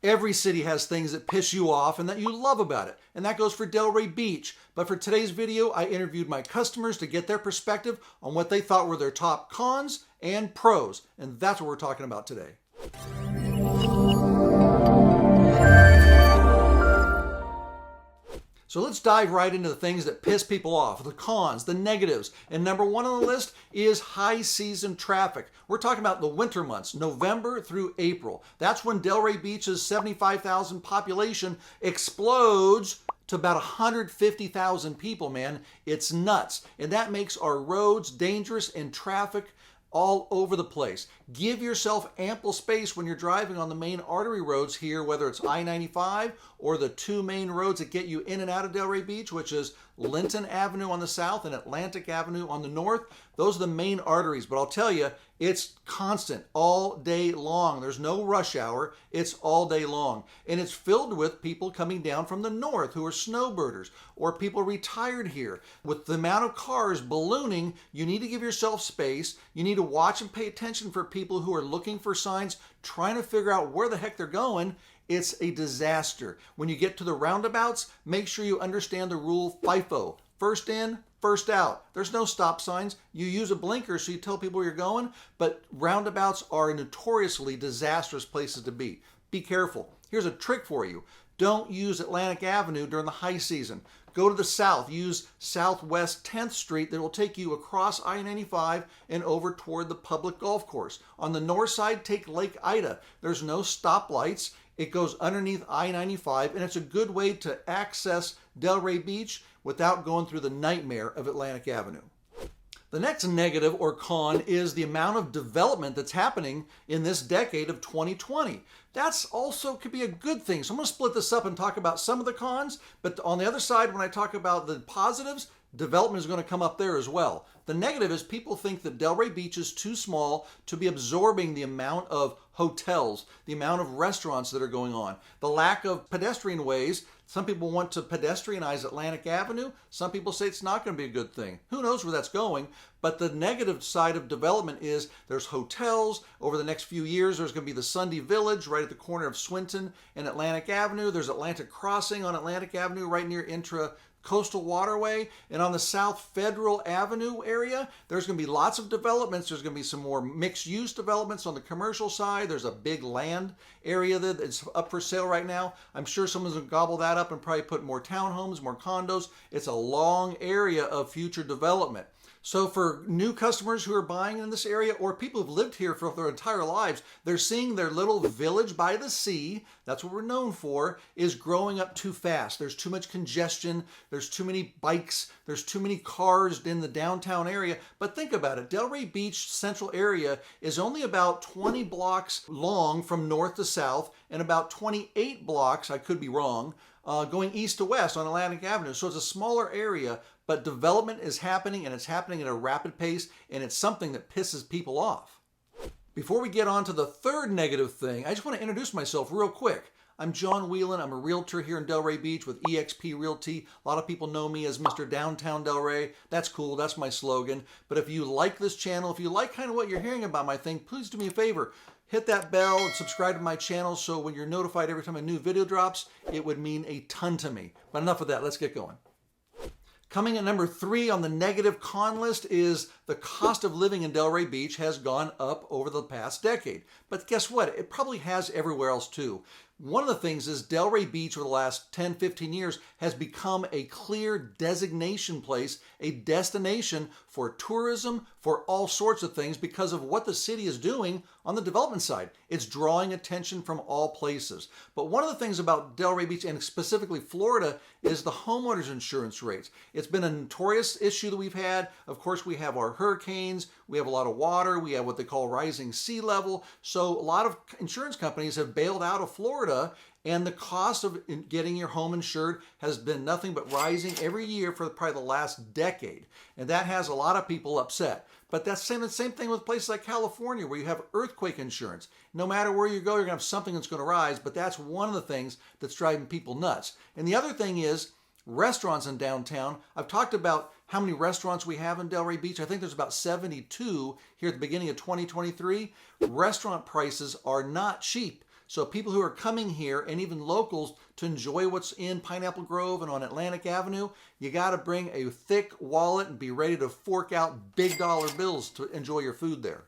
Every city has things that piss you off and that you love about it, and that goes for Delray Beach. But for today's video, I interviewed my customers to get their perspective on what they thought were their top cons and pros, and that's what we're talking about today. So let's dive right into the things that piss people off, the cons, the negatives. And number one on the list is high season traffic. We're talking about the winter months, November through April. That's when Delray Beach's 75,000 population explodes to about 150,000 people, man. It's nuts. And that makes our roads dangerous and traffic all over the place. Give yourself ample space when you're driving on the main artery roads here, whether it's I-95 or the two main roads that get you in and out of Delray Beach, which is Linton Avenue on the south and Atlantic Avenue on the north. Those are the main arteries, but I'll tell you, it's constant all day long. There's no rush hour. It's all day long. And it's filled with people coming down from the north who are snowbirders or people retired here. With the amount of cars ballooning, you need to give yourself space. You need to watch and pay attention for people who are looking for signs, trying to figure out where the heck they're going. It's a disaster. When you get to the roundabouts, make sure you understand the rule FIFO. First in, first out. There's no stop signs. You use a blinker so you tell people where you're going, but roundabouts are notoriously disastrous places to be. Be careful. Here's a trick for you. Don't use Atlantic Avenue during the high season. Go to the south. Use Southwest 10th Street that will take you across I-95 and over toward the public golf course. On the north side, take Lake Ida. There's no stoplights. It goes underneath I-95, and it's a good way to access Delray Beach without going through the nightmare of Atlantic Avenue. The next negative or con is the amount of development that's happening in this decade of 2020. That's also could be a good thing. So I'm going to split this up and talk about some of the cons, but on the other side, when I talk about the positives, development is going to come up there as well. The negative is people think that Delray Beach is too small to be absorbing the amount of hotels, the amount of restaurants that are going on, the lack of pedestrian ways. Some people want to pedestrianize Atlantic Avenue. Some people say it's not going to be a good thing. Who knows where that's going? But the negative side of development is there's hotels. Over the next few years, there's going to be the Sunday Village right at the corner of Swinton and Atlantic Avenue. There's Atlantic Crossing on Atlantic Avenue right near Coastal Waterway, and on the South Federal Avenue area, there's going to be lots of developments. There's going to be some more mixed-use developments on the commercial side. There's a big land area that's up for sale right now. I'm sure someone's going to gobble that up and probably put more townhomes, more condos. It's a long area of future development. So for new customers who are buying in this area or people who've lived here for their entire lives, they're seeing their little village by the sea, that's what we're known for, is growing up too fast. There's too much congestion. There's too many bikes. There's too many cars in the downtown area. But think about it. Delray Beach Central area is only about 20 blocks long from north to south and about 28 blocks, I could be wrong, going east to west on Atlantic Avenue. So it's a smaller area, but development is happening, and it's happening at a rapid pace, and it's something that pisses people off. Before we get on to the third negative thing, I just want to introduce myself real quick. I'm John Whelan. I'm a realtor here in Delray Beach with EXP Realty. A lot of people know me as MrDowntownDelray. That's cool. That's my slogan. But if you like this channel, if you like kind of what you're hearing about my thing, please do me a favor. Hit that bell and subscribe to my channel so when you're notified every time a new video drops, it would mean a ton to me. But enough of that. Let's get going. Coming at number 3 on the negative con list is the cost of living in Delray Beach has gone up over the past decade. But guess what? It probably has everywhere else too. One of the things is Delray Beach over the last 10, 15 years has become a clear designation place, a destination for tourism, for all sorts of things because of what the city is doing on the development side. It's drawing attention from all places. But one of the things about Delray Beach and specifically Florida is the homeowners insurance rates. It's been a notorious issue that we've had. Of course, we have our hurricanes, we have a lot of water, we have what they call rising sea level. So a lot of insurance companies have bailed out of Florida, and the cost of getting your home insured has been nothing but rising every year for probably the last decade. And that has a lot of people upset. But that's the same thing with places like California where you have earthquake insurance. No matter where you go, you're going to have something that's going to rise, but that's one of the things that's driving people nuts. And the other thing is restaurants in downtown. I've talked about how many restaurants we have in Delray Beach. I think there's about 72 here at the beginning of 2023. Restaurant prices are not cheap. So people who are coming here and even locals to enjoy what's in Pineapple Grove and on Atlantic Avenue, you got to bring a thick wallet and be ready to fork out big dollar bills to enjoy your food there.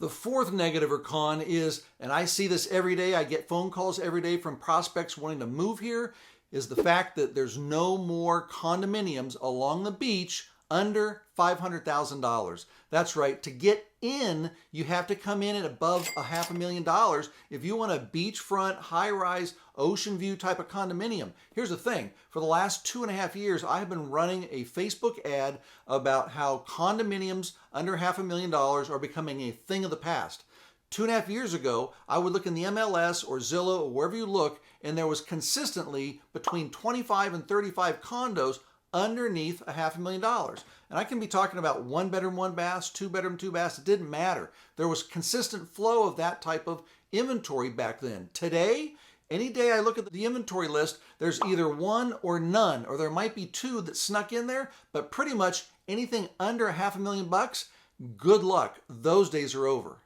The fourth negative or con is, and I see this every day, I get phone calls every day from prospects wanting to move here, is the fact that there's no more condominiums along the beach under $500,000. That's right. To get in, you have to come in at above $500,000 if you want a beachfront, high-rise, ocean view type of condominium. Here's the thing. For the last 2.5 years, I have been running a Facebook ad about how condominiums under $500,000 are becoming a thing of the past. 2.5 years ago, I would look in the MLS or Zillow or wherever you look, and there was consistently between 25 and 35 condos underneath $500,000. And I can be talking about 1 bedroom, 1 bath, 2 bedroom, 2 baths. It didn't matter. There was consistent flow of that type of inventory back then. Today, any day I look at the inventory list, there's either one or none, or there might be two that snuck in there, but pretty much anything under $500,000, good luck. Those days are over.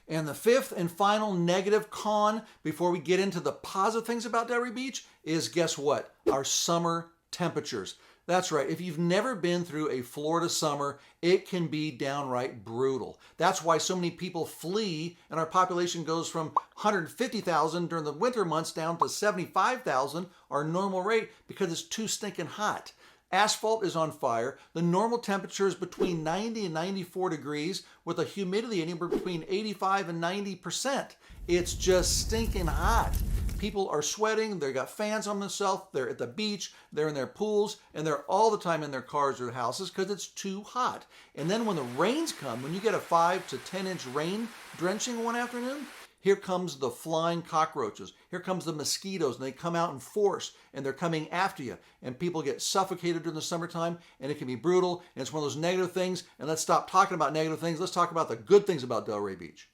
And the fifth and final negative con before we get into the positive things about Delray Beach is, guess what? Our summer temperatures. That's right. If you've never been through a Florida summer, it can be downright brutal. That's why so many people flee, and our population goes from 150,000 during the winter months down to 75,000, our normal rate, because it's too stinking hot. Asphalt is on fire. The normal temperature is between 90 and 94 degrees with a humidity anywhere between 85 and 90%. It's just stinking hot. People are sweating, they've got fans on themselves, they're at the beach, they're in their pools, and they're all the time in their cars or houses because it's too hot. And then when the rains come, when you get a 5 to 10 inch rain drenching one afternoon, here comes the flying cockroaches. Here comes the mosquitoes, and they come out in force, and they're coming after you. And people get suffocated during the summertime, and it can be brutal, and it's one of those negative things. And let's stop talking about negative things. Let's talk about the good things about Delray Beach.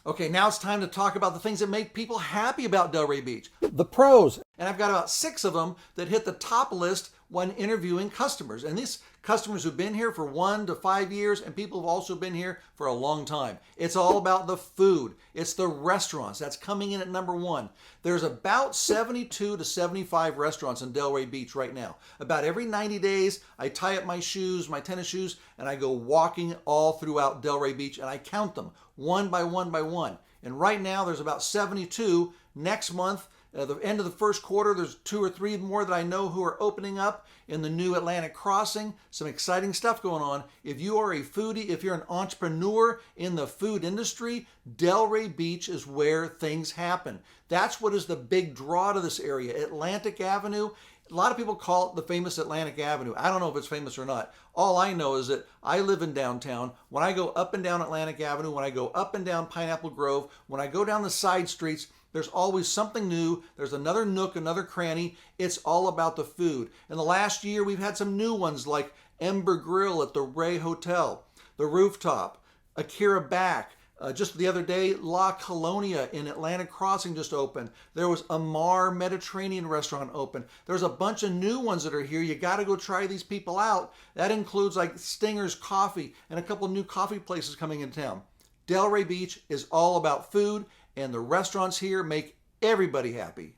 Okay, now it's time to talk about the things that make people happy about Delray Beach. The pros. And I've got about 6 of them that hit the top list when interviewing customers. And these customers who've been here for 1 to 5 years, and people who've also been here for a long time. It's all about the food. It's the restaurants. That's coming in at number 1. There's about 72 to 75 restaurants in Delray Beach right now. About every 90 days, I tie up my shoes, my tennis shoes, and I go walking all throughout Delray Beach, and I count them one by one by one. And right now, there's about 72. Next month, at the end of the first quarter, there's 2 or 3 more that I know who are opening up in the new Atlantic Crossing. Some exciting stuff going on. If you are a foodie, if you're an entrepreneur in the food industry, Delray Beach is where things happen. That's what is the big draw to this area. Atlantic Avenue. A lot of people call it the famous Atlantic Avenue. I don't know if it's famous or not. All I know is that I live in downtown. When I go up and down Atlantic Avenue, when I go up and down Pineapple Grove, when I go down the side streets, there's always something new. There's another nook, another cranny. It's all about the food. In the last year, we've had some new ones like Ember Grill at the Ray Hotel, The Rooftop, Akira Back. Just the other day, La Colonia in Atlantic Crossing just opened. There was Amar Mediterranean restaurant open. There's a bunch of new ones that are here. You got to go try these people out. That includes like Stinger's Coffee and a couple of new coffee places coming in town. Delray Beach is all about food, and the restaurants here make everybody happy.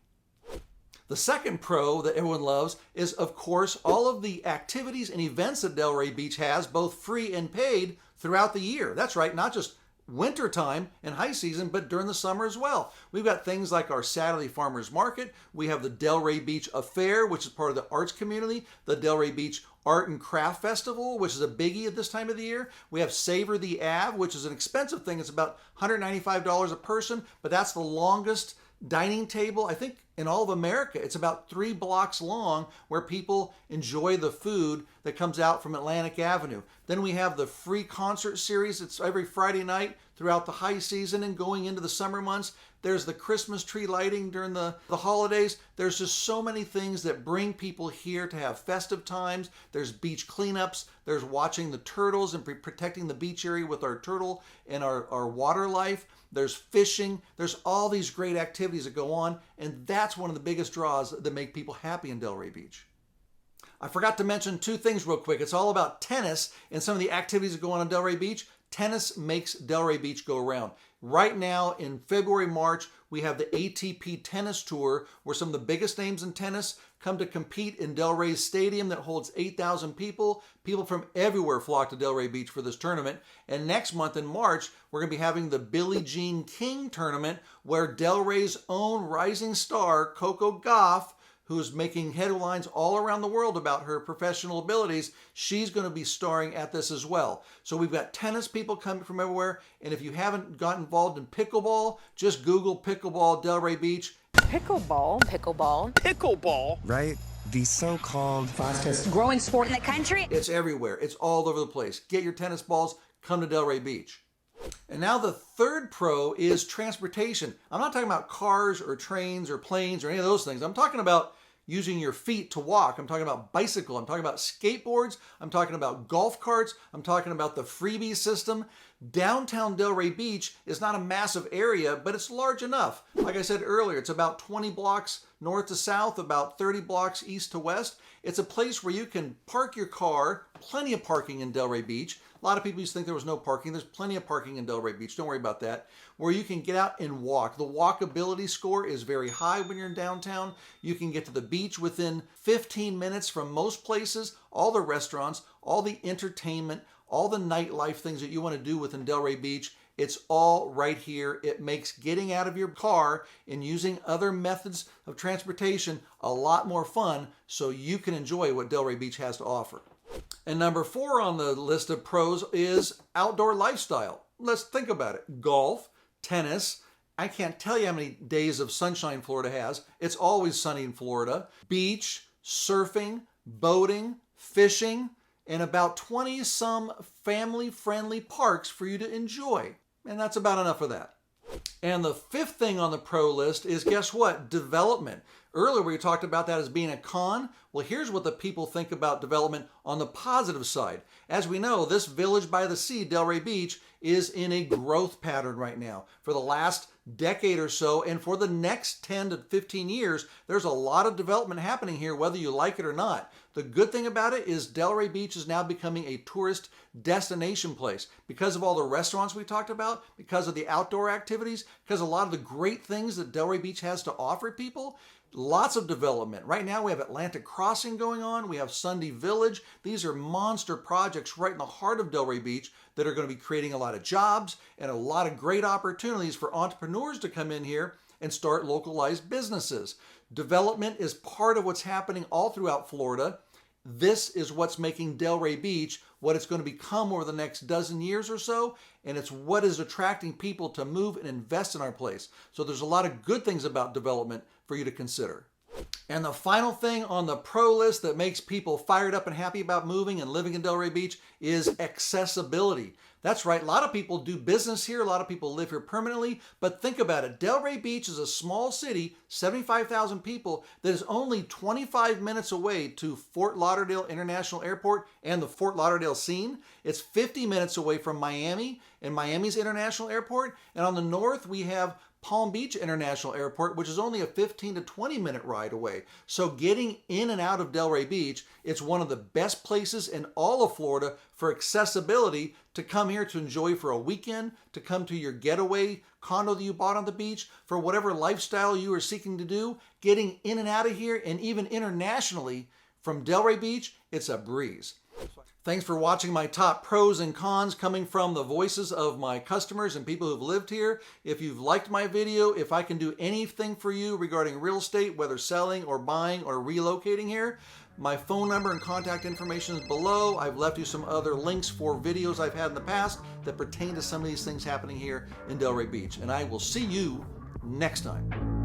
The second pro that everyone loves is, of course, all of the activities and events that Delray Beach has, both free and paid, throughout the year. That's right, not just wintertime and high season, but during the summer as well. We've got things like our Saturday Farmers Market. We have the Delray Beach Affair, which is part of the arts community. The Delray Beach Art and Craft Festival, which is a biggie at this time of the year. We have Savor the Ave, which is an expensive thing. It's about $195 a person, but that's the longest dining table, I think, in all of America. It's about 3 blocks long where people enjoy the food that comes out from Atlantic Avenue. Then we have the free concert series. It's every Friday night throughout the high season and going into the summer months. There's the Christmas tree lighting during the holidays. There's just so many things that bring people here to have festive times. There's beach cleanups. There's watching the turtles and protecting the beach area with our turtle and our water life. There's fishing. There's all these great activities that go on, and that's one of the biggest draws that make people happy in Delray Beach. I forgot to mention 2 things real quick. It's all about tennis and some of the activities that go on Delray Beach. Tennis makes Delray Beach go around. Right now in February, March, we have the ATP Tennis Tour, where some of the biggest names in tennis come to compete in Delray's stadium that holds 8,000 people. People from everywhere flock to Delray Beach for this tournament. And next month in March, we're going to be having the Billie Jean King tournament, where Delray's own rising star, Coco Gauff, who's making headlines all around the world about her professional abilities, she's going to be starring at this as well. So we've got tennis people coming from everywhere, and if you haven't gotten involved in pickleball, just Google pickleball Delray Beach. Pickleball. Right? The so-called fastest growing sport in the country. It's everywhere. It's all over the place. Get your tennis balls, come to Delray Beach. And now the third pro is transportation. I'm not talking about cars or trains or planes or any of those things. I'm talking about using your feet to walk. I'm talking about bicycle. I'm talking about skateboards. I'm talking about golf carts. I'm talking about the freebie system. Downtown Delray Beach is not a massive area, but it's large enough. Like I said earlier, it's about 20 blocks north to south, about 30 blocks east to west. It's a place where you can park your car, plenty of parking in Delray Beach. A lot of people used to think there was no parking. There's plenty of parking in Delray Beach. Don't worry about that. Where you can get out and walk. The walkability score is very high when you're in downtown. You can get to the beach within 15 minutes from most places, all the restaurants, all the entertainment, all the nightlife things that you want to do within Delray Beach. It's all right here. It makes getting out of your car and using other methods of transportation a lot more fun, so you can enjoy what Delray Beach has to offer. And number 4 on the list of pros is outdoor lifestyle. Let's think about it. Golf, tennis. I can't tell you how many days of sunshine Florida has. It's always sunny in Florida. Beach, surfing, boating, fishing, and about 20 some family-friendly parks for you to enjoy. And that's about enough of that. And the 5th thing on the pro list is, guess what? Development. Earlier we talked about that as being a con. Well, here's what the people think about development on the positive side. As we know, this village by the sea, Delray Beach, is in a growth pattern right now. For the last decade or so, and for the next 10 to 15 years, there's a lot of development happening here, whether you like it or not. The good thing about it is Delray Beach is now becoming a tourist destination place because of all the restaurants we talked about, because of the outdoor activities, because a lot of the great things that Delray Beach has to offer people. Lots of development. Right now we have Atlantic Crossing going on. We have Sunday Village. These are monster projects right in the heart of Delray Beach that are going to be creating a lot of jobs and a lot of great opportunities for entrepreneurs to come in here and start localized businesses. Development is part of what's happening all throughout Florida. This is what's making Delray Beach what it's going to become over the next dozen years or so, and it's what is attracting people to move and invest in our place. So there's a lot of good things about development for you to consider. And the final thing on the pro list that makes people fired up and happy about moving and living in Delray Beach is accessibility. That's right, a lot of people do business here, a lot of people live here permanently, but think about it. Delray Beach is a small city, 75,000 people, that is only 25 minutes away to Fort Lauderdale International Airport and the Fort Lauderdale scene. It's 50 minutes away from Miami and Miami's International Airport, and on the north we have Palm Beach International Airport, which is only a 15 to 20 minute ride away. So getting in and out of Delray Beach, it's one of the best places in all of Florida for accessibility to come here to enjoy for a weekend, to come to your getaway condo that you bought on the beach, for whatever lifestyle you are seeking to do. Getting in and out of here, and even internationally from Delray Beach, it's a breeze. Thanks for watching my top pros and cons coming from the voices of my customers and people who've lived here. If you've liked my video, if I can do anything for you regarding real estate, whether selling or buying or relocating here, my phone number and contact information is below. I've left you some other links for videos I've had in the past that pertain to some of these things happening here in Delray Beach. And I will see you next time.